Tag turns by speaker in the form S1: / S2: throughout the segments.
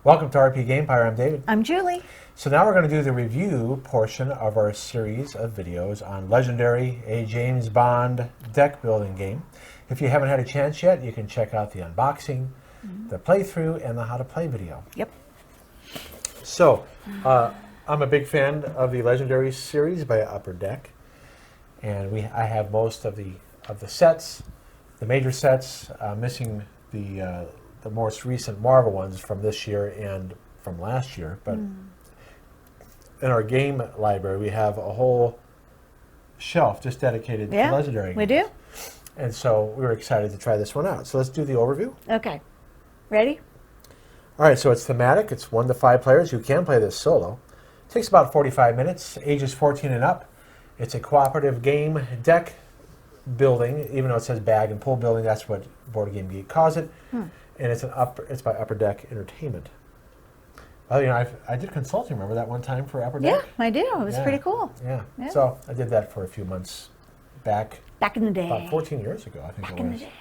S1: Welcome to rpgamepire. I'm David.
S2: I'm Julie.
S1: So now we're going to do the review portion of our series of videos on Legendary, a James Bond deck building game. If you haven't had a chance yet, you can check out the unboxing, the playthrough, and the how to play video.
S2: Yep.
S1: So I'm a big fan of the Legendary series by Upper Deck, and I have most of the sets, the major sets, missing the most recent Marvel ones from this year and from last year. But in our game library, we have a whole shelf just dedicated to Legendary games.
S2: We do.
S1: And so we were excited to try this one out. So let's do the overview.
S2: Okay. Ready?
S1: All right, so it's thematic. It's 1 to 5 players. You can play this solo. It takes about 45 minutes, ages 14 and up. It's a cooperative game deck building, even though it says bag and pull building. That's what Board Game Geek calls it. And it's by Upper Deck Entertainment. Well, you know, I did consulting, remember that one time for Upper Deck?
S2: Yeah, I do. It was pretty cool.
S1: Yeah. So I did that for a few months back
S2: in the day.
S1: About 14 years ago, I think
S2: Back
S1: it
S2: in
S1: was.
S2: the day.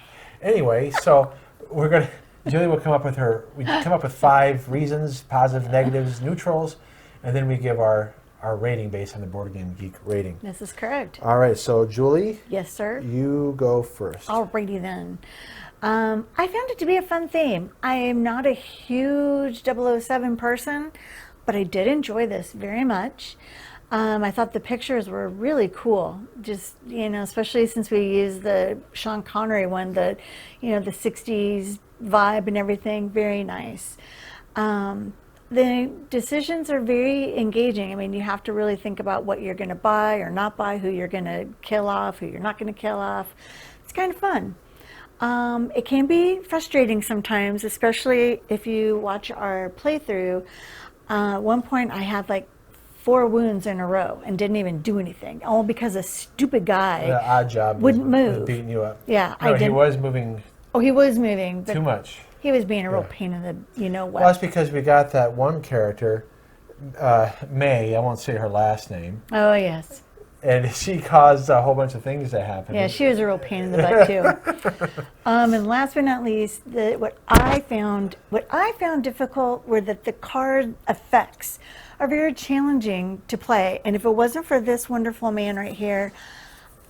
S1: Anyway, so we're going to, Julie will come up with we come up with 5 reasons, positives, negatives, neutrals, and then we give our rating based on the Board Game Geek rating.
S2: This is correct.
S1: All right, so Julie.
S2: Yes, sir.
S1: You go first.
S2: Alrighty then. I found it to be a fun theme. I am not a huge 007 person, but I did enjoy this very much. I thought the pictures were really cool. Just, you know, especially since we used the Sean Connery one, the 60s vibe and everything. Very nice. The decisions are very engaging. I mean, you have to really think about what you're going to buy or not buy, who you're going to kill off, who you're not going to kill off. It's kind of fun. It can be frustrating sometimes, especially if you watch our playthrough. At one point I had like 4 wounds in a row and didn't even do anything, all because a stupid guy
S1: Odd job
S2: wouldn't
S1: was
S2: move.
S1: beating you up.
S2: Yeah,
S1: no, he was moving.
S2: Oh, he was moving, but
S1: too much.
S2: He was being a real pain in the what.
S1: Well, that's because we got that one character, May. I won't say her last name.
S2: Oh yes.
S1: And she caused a whole bunch of things to happen.
S2: Yeah, she was a real pain in the butt too. And last but not least, what I found difficult were that the card effects are very challenging to play. And if it wasn't for this wonderful man right here,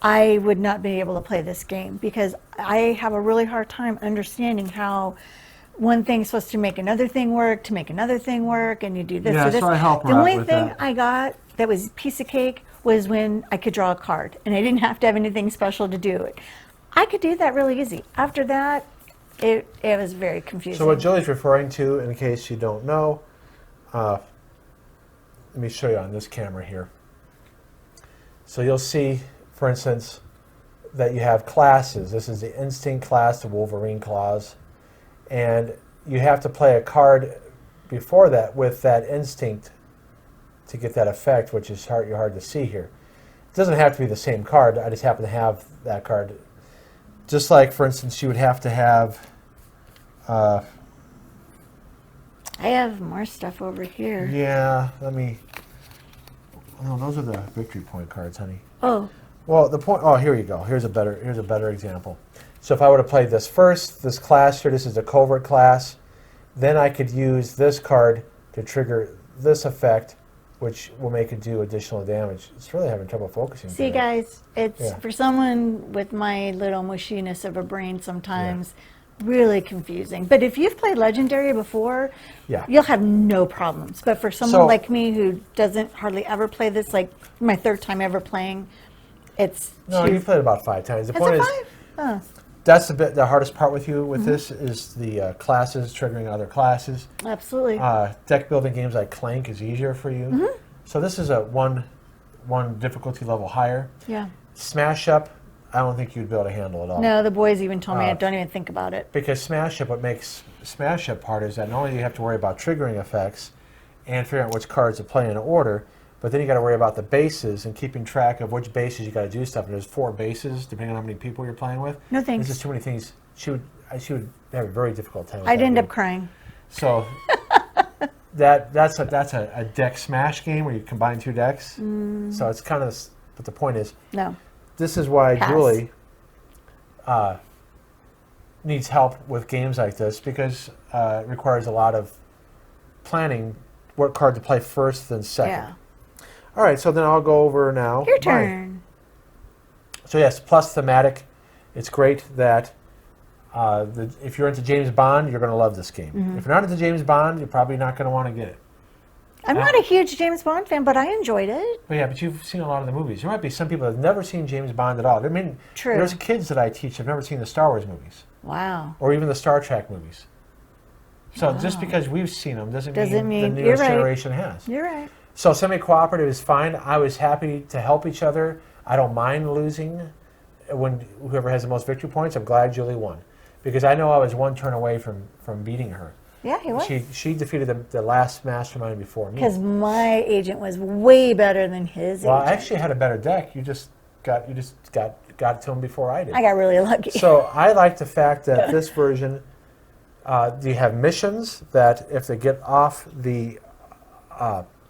S2: I would not be able to play this game because I have a really hard time understanding how one thing's supposed to make another thing work, and you do this or this.
S1: So I help her
S2: The
S1: out
S2: only
S1: with
S2: thing
S1: that.
S2: I got that was a piece of cake was when I could draw a card, and I didn't have to have anything special to do it. I could do that really easy. After that, it was very confusing.
S1: So what Julie's referring to, in case you don't know, let me show you on this camera here. So you'll see, for instance, that you have classes. This is the Instinct class, the Wolverine clause, and you have to play a card before that with that Instinct to get that effect, which is hard to see here. It doesn't have to be the same card. I just happen to have that card. Just like, for instance, you would have to have...
S2: I have more stuff over here.
S1: Yeah, let me... Oh, those are the victory point cards, honey.
S2: Oh.
S1: Well, the point... Oh, here you go. Here's a better example. So if I would have played this first, this class here, this is the covert class, then I could use this card to trigger this effect, which will make it do additional damage. It's really having trouble focusing.
S2: See, guys, it's for someone with my little mushiness of a brain sometimes really confusing. But if you've played Legendary before, you'll have no problems. But for someone like me who doesn't hardly ever play this, like my 3rd time ever playing, it's...
S1: No, you've played about 5 times. The point is, that's the hardest part with you with this is the classes, triggering other classes.
S2: Absolutely.
S1: Deck building games like Clank is easier for you. So this is a one difficulty level higher.
S2: Yeah.
S1: Smash Up, I don't think you'd be able to handle it all.
S2: No, the boys even told me, don't even think about it.
S1: Because Smash Up, what makes Smash Up hard is that not only do you have to worry about triggering effects and figuring out which cards to play in order, but then you got to worry about the bases and keeping track of which bases you got to do stuff. And there's 4 bases, depending on how many people you're playing with.
S2: No thanks.
S1: There's just too many things. She would have a very difficult time with
S2: I'd
S1: that
S2: end
S1: game.
S2: up crying.
S1: So that's a deck smash game where you combine 2 decks. So it's kind of, but the point is,
S2: No.
S1: this is why
S2: Pass.
S1: Julie needs help with games like this, because it requires a lot of planning what card to play first, then second.
S2: Yeah.
S1: All right, so then I'll go over now.
S2: Your turn.
S1: So yes, plus thematic. It's great that if you're into James Bond, you're going to love this game. If you're not into James Bond, you're probably not going to want to get it.
S2: I'm not a huge James Bond fan, but I enjoyed it.
S1: But yeah, but you've seen a lot of the movies. There might be some people that have never seen James Bond at all. I mean,
S2: True.
S1: There's kids that I teach that have never seen the Star Wars movies.
S2: Wow.
S1: Or even the Star Trek movies. So just because we've seen them doesn't mean the
S2: you're
S1: newest
S2: right.
S1: generation has.
S2: You're right.
S1: So semi-cooperative is fine. I was happy to help each other. I don't mind losing when whoever has the most victory points. I'm glad Julie won. Because I know I was one turn away from beating her.
S2: Yeah, he was.
S1: She defeated the last mastermind before me.
S2: Because my agent was way better than his
S1: Well,
S2: agent.
S1: I actually had a better deck. You just got to him before I did.
S2: I got really lucky.
S1: So I like the fact that this version, you have missions that if they get off the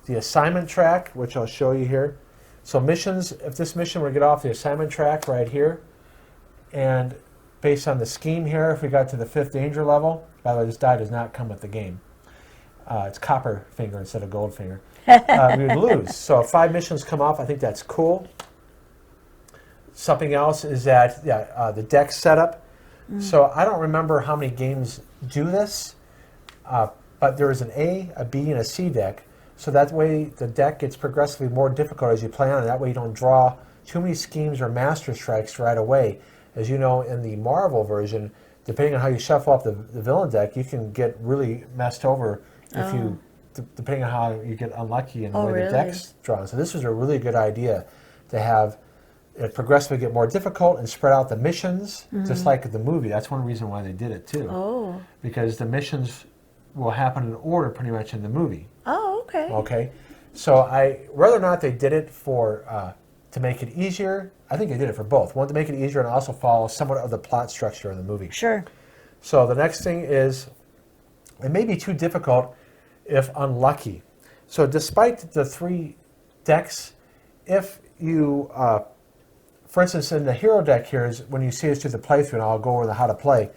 S1: assignment track, which I'll show you here. So missions, if this mission were to get off the assignment track right here, and based on the scheme here, if we got to the 5th danger level, by the way, this die does not come with the game. It's copper finger instead of gold finger. We would lose. So if 5 missions come off, I think that's cool. Something else is that the deck setup. So I don't remember how many games do this, but there is an A, a B, and a C deck. So that way the deck gets progressively more difficult as you play on it. That way you don't draw too many schemes or master strikes right away. As you know, in the Marvel version, depending on how you shuffle up the villain deck, you can get really messed over if you, depending on how you get unlucky in the way the deck's drawn. So this was a really good idea to have it progressively get more difficult and spread out the missions, just like the movie. That's one reason why they did it too.
S2: Oh.
S1: Because the missions will happen in order pretty much in the movie.
S2: Oh, okay.
S1: Okay. So whether or not they did it for to make it easier, I think they did it for both. One, to make it easier and also follow somewhat of the plot structure in the movie.
S2: Sure.
S1: So the next thing is, it may be too difficult if unlucky. So despite the 3 decks, if you, for instance, in the hero deck here is when you see us do the playthrough, and I'll go over how to play.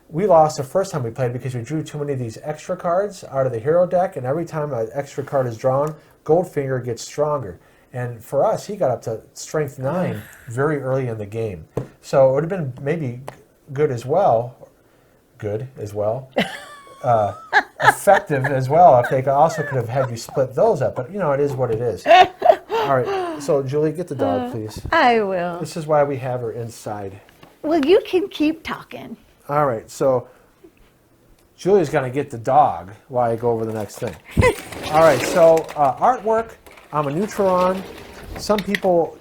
S1: We lost the first time we played because we drew too many of these extra cards out of the hero deck, and every time an extra card is drawn, Goldfinger gets stronger. And for us, he got up to strength 9 very early in the game. So it would have been maybe good as well, effective as well, if they also could have had you split those up. But, it is what it is. All right, so Julie, get the dog, please.
S2: I will.
S1: This is why we have her inside.
S2: Well, you can keep talking.
S1: All right, so Julie's going to get the dog while I go over the next thing. All right, so artwork, I'm a neutral on. Some people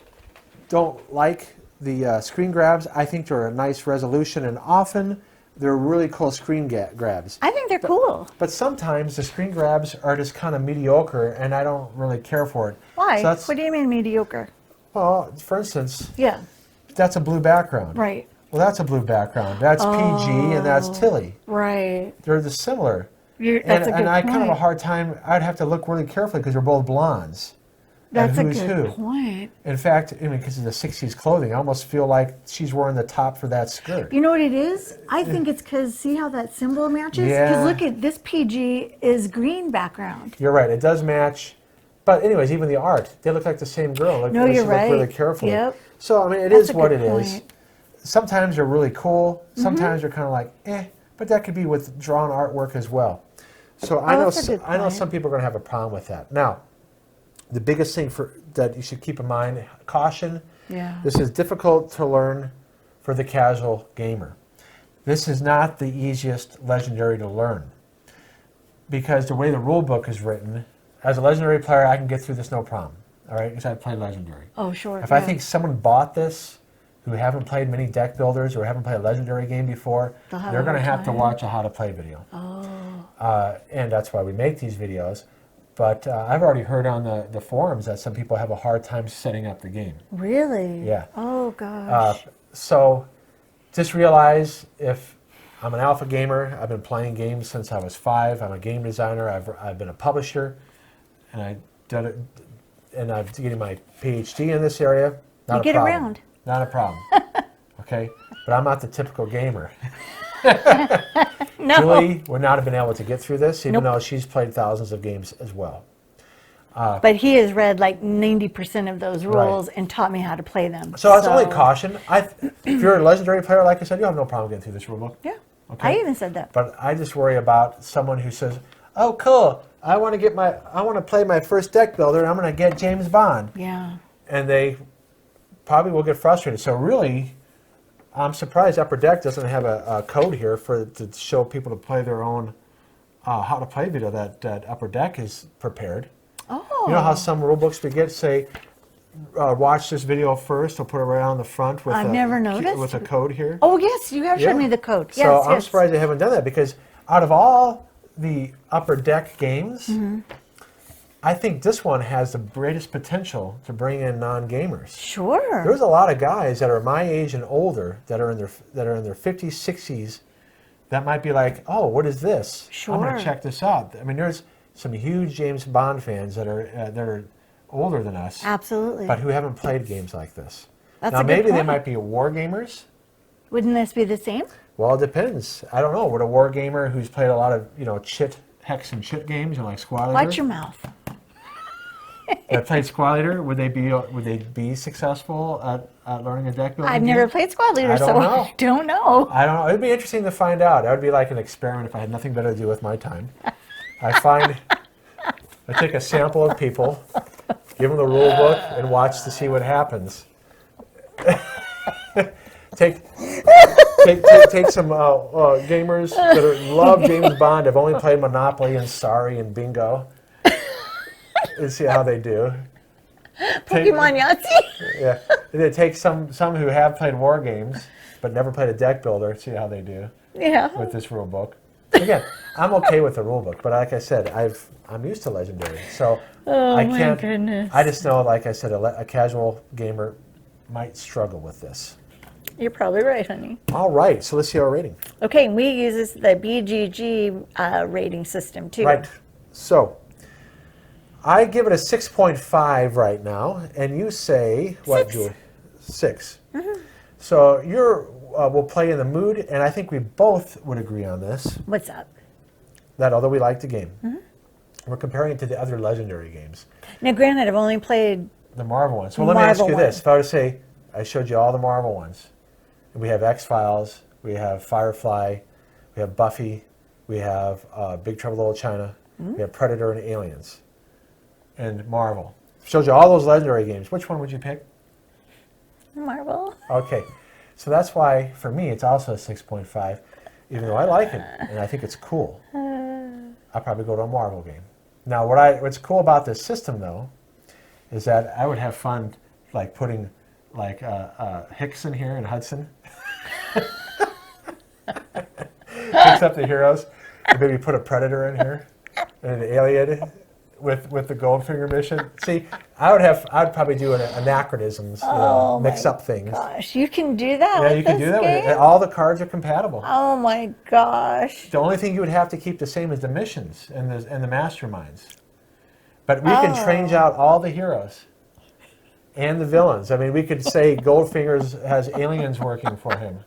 S1: don't like the screen grabs. I think they're a nice resolution, and often they're really cool screen grabs.
S2: I think they're cool.
S1: But sometimes the screen grabs are just kind of mediocre, and I don't really care for it.
S2: Why?
S1: So
S2: What do you mean mediocre?
S1: well, for instance,
S2: Yeah.
S1: that's a blue background.
S2: Right.
S1: Well, that's a blue background. That's PG, and that's Tilly.
S2: Right.
S1: They're similar.
S2: That's a good
S1: and I
S2: point.
S1: kind of have a hard time. I'd have to look really carefully because they're both blondes.
S2: That's a
S1: and who's
S2: good
S1: who.
S2: point.
S1: In fact, because of the 60s clothing, I almost feel like she's wearing the top for that skirt.
S2: You know what it is? I think it's because, see how that symbol matches?
S1: Yeah.
S2: Because look at this PG is green background.
S1: You're right. It does match. But anyways, even the art, they look like the same girl. Like,
S2: No,
S1: they
S2: you're
S1: should
S2: right.
S1: Look really carefully.
S2: Yep.
S1: So, I mean, it
S2: That's
S1: is
S2: a
S1: what
S2: good
S1: it is.
S2: point.
S1: Sometimes they're really cool. Sometimes they're kind of like, but that could be with drawn artwork as well. So I know
S2: that's a good point.
S1: some people are going to have a problem with that. Now, the biggest thing that you should keep in mind, caution.
S2: Yeah.
S1: This is difficult to learn for the casual gamer. This is not the easiest legendary to learn because the way the rule book is written, as a legendary player, I can get through this no problem. All right, because I play legendary.
S2: Oh, sure.
S1: If I think someone bought this who haven't played many deck builders or haven't played a legendary game before, they're going to have to watch a how to play video.
S2: Oh.
S1: And that's why we make these videos. But I've already heard on the forums that some people have a hard time setting up the game.
S2: Really?
S1: Yeah.
S2: Oh, gosh.
S1: So just realize if I'm an alpha gamer, I've been playing games since I was 5. I'm a game designer. I've been a publisher, and I'm getting my PhD in this area. Not
S2: You
S1: a
S2: get
S1: problem.
S2: around.
S1: Not a problem. Okay, but I'm not the typical gamer.
S2: No.
S1: Julie would not have been able to get through this, even
S2: Nope.
S1: though she's played thousands of games as well.
S2: But he has read like 90% of those
S1: Right.
S2: rules and taught me how to play them.
S1: So that's only caution. If you're a legendary player, like I said, you have no problem getting through this rule book.
S2: Yeah.
S1: Okay.
S2: I even said that.
S1: But I just worry about someone who says, "Oh, cool! I want to play my first deck builder. And I'm going to get James Bond,"
S2: Yeah.
S1: and they probably will get frustrated. So really, I'm surprised Upper Deck doesn't have a code here to show people to play their own how to play video that Upper Deck is prepared.
S2: Oh.
S1: You know how some rule books we get say, watch this video first. I'll put it right on the front with
S2: I've never noticed.
S1: with a code here.
S2: Oh, yes, you have shown me the code. Yes,
S1: So I'm
S2: yes.
S1: surprised they haven't done that, because out of all the Upper Deck games, I think this one has the greatest potential to bring in non-gamers.
S2: Sure.
S1: There's a lot of guys that are my age and older that are in their 50s, 60s that might be like, "Oh, what is this? I'm going
S2: Sure.
S1: to check this out." I mean, there's some huge James Bond fans that are older than us,
S2: Absolutely.
S1: but who haven't played games like this.
S2: That's
S1: Now,
S2: a good
S1: maybe they
S2: point.
S1: might be war gamers.
S2: Wouldn't this be the same?
S1: Well, it depends. I don't know. Would a war gamer who's played a lot of hex and chit games, like Squad Leader,
S2: Watch your mouth.
S1: that played Squad Leader, would they be successful at learning a deck building?
S2: I've
S1: game?
S2: never played Squad Leader,
S1: I don't
S2: so
S1: know.
S2: I don't know.
S1: I don't know. It'd be interesting to find out. That would be like an experiment if I had nothing better to do with my time. I take a sample of people, give them the rule book, and watch to see what happens. take some gamers that love James Bond, have only played Monopoly and Sorry and Bingo, and see how they do.
S2: Pokemon Yahtzee?
S1: Yeah, and then take some who have played war games but never played a deck builder, see how they do
S2: Yeah.
S1: with this rule book. Again, I'm okay with the rule book, but like I said, I'm used to Legendary, so
S2: Oh,
S1: I
S2: my
S1: can't.
S2: goodness.
S1: I just know, like I said, a casual gamer might struggle with this.
S2: You're probably right, honey.
S1: All right, so let's see our rating.
S2: Okay, we use the BGG rating system, too.
S1: Right. So I give it a 6.5 right now, and you say what,
S2: 6.
S1: Julie? 6. So we'll play in the mood, and I think we both would agree on this,
S2: What's up?
S1: that although we like the game, we're comparing it to the other Legendary games,
S2: Now, granted, I've only played...
S1: the Marvel ones. So let me ask
S2: Marvel
S1: you this.
S2: ones.
S1: If I were to say, I showed you all the Marvel ones, and we have X-Files, we have Firefly, we have Buffy, we have Big Trouble in Little China, we have Predator and Aliens, and Marvel. Showed you all those Legendary games. Which one would you pick?
S2: Marvel.
S1: Okay, so that's why, for me, it's also a 6.5, even though I like it, and I think it's cool. I'll probably go to a Marvel game. Now, what's cool about this system, though, is that I would have fun, like, putting, like, Hicks in here and Hudson. Mix up the heroes, and maybe put a Predator in here, and an Alien with the Goldfinger mission. See, I'd probably do anachronisms, mix up things.
S2: Gosh, you can do that
S1: Yeah,
S2: with
S1: you can
S2: this
S1: do that.
S2: game?
S1: All the cards are compatible.
S2: Oh, my gosh.
S1: The only thing you would have to keep the same is the missions and the masterminds. But we can change out all the heroes and the villains. I mean, we could say Goldfinger has aliens working for him,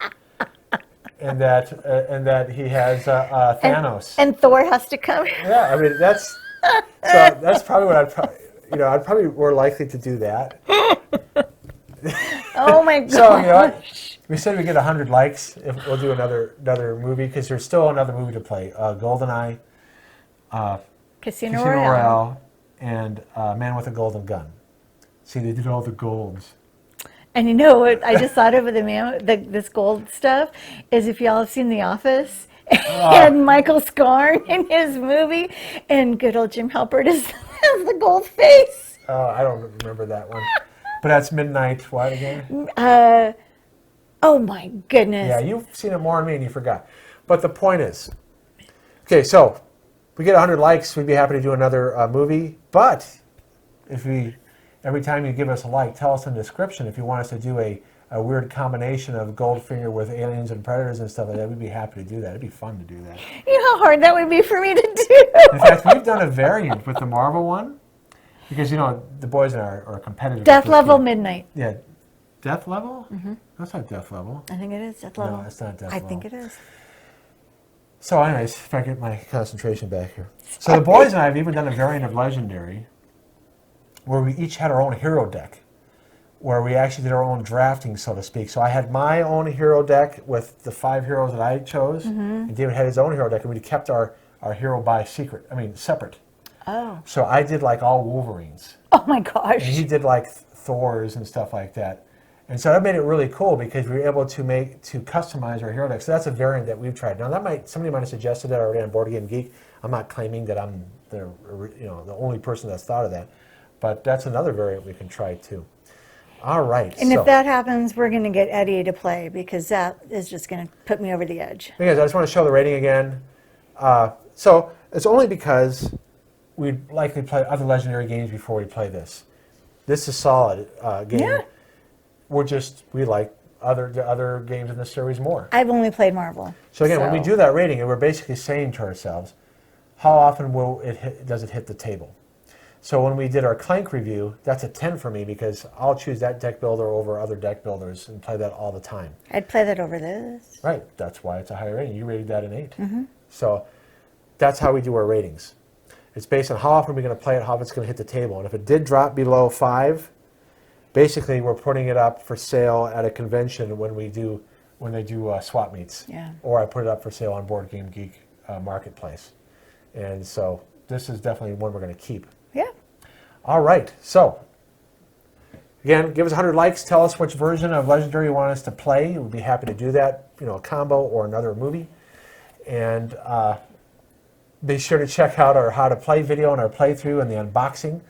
S1: and that he has Thanos.
S2: And Thor has to come.
S1: Yeah, I mean that's probably what I'd probably more likely to do that.
S2: Oh my gosh.
S1: So we said we get 100 likes if we'll do another movie, because there's still another movie to play. GoldenEye,
S2: Casino
S1: Casino
S2: Royale.
S1: Royale, and Man with a Golden Gun. See, they did all the golds.
S2: And you know what I just thought of with this gold stuff is, if y'all have seen The Office and Michael Scarn in his movie, and good old Jim Halpert has the gold face.
S1: I don't remember that one. But that's Midnight, what again?
S2: Oh my goodness.
S1: Yeah, you've seen it more than me and you forgot. But the point is, okay, so we get 100 likes, we'd be happy to do another movie. But every time you give us a like, tell us in the description if you want us to do a weird combination of Goldfinger with aliens and predators and stuff like that. We'd be happy to do that. It'd be fun to do that.
S2: You know how hard that would be for me to do?
S1: In fact, we've done a variant with the Marvel one, because the boys and I are competitive.
S2: Death
S1: with this
S2: Level
S1: game.
S2: Midnight.
S1: Yeah, Death Level? Mm-hmm. That's not Death Level.
S2: I think it is Death Level.
S1: No, it's not Death
S2: I
S1: Level.
S2: think it is.
S1: So anyways, if I get my concentration back here. So the boys and I have even done a variant of Legendary where we each had our own hero deck, where we actually did our own drafting, so to speak. So I had my own hero deck with the 5 heroes that I chose, and David had his own hero deck, and we kept our hero separate.
S2: Oh.
S1: So I did like all Wolverines,
S2: Oh my
S1: and
S2: gosh.
S1: he did like Thors and stuff like that. And so that made it really cool because we were able to customize our hero deck. So that's a variant that we've tried. Now somebody might have suggested that already on Board Game Geek. I'm not claiming that I'm the only person that's thought of that, but that's another variant we can try too. All right.
S2: And if that happens, we're going to get Eddie to play because that is just going to put me over the edge.
S1: Anyways, I just want to show the rating again. So it's only because we'd likely play other Legendary games before we play this. This is solid game.
S2: Yeah.
S1: We like other games in this series more.
S2: I've only played Marvel.
S1: So again, when we do that rating, and we're basically saying to ourselves, how often does it hit the table? So when we did our Clank review, that's a 10 for me because I'll choose that deck builder over other deck builders and play that all the time.
S2: I'd play that over this.
S1: Right, that's why it's a higher rating. You rated that an 8. So that's how we do our ratings. It's based on how often we're going to play it, how often it's going to hit the table. And if it did drop below 5, basically we're putting it up for sale at a convention when they do swap meets.
S2: Yeah.
S1: Or I put it up for sale on Board Game Geek Marketplace. And so this is definitely one we're going to keep.
S2: Yeah.
S1: All right. So again, give us 100 likes. Tell us which version of Legendary you want us to play. We'd be happy to do that, a combo or another movie. And be sure to check out our How to Play video and our playthrough and the unboxing.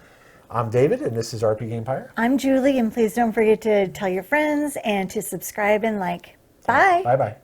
S1: I'm David, and this is rpgamepire.
S2: I'm Julie, and please don't forget to tell your friends and to subscribe and like. Bye.
S1: Bye-bye.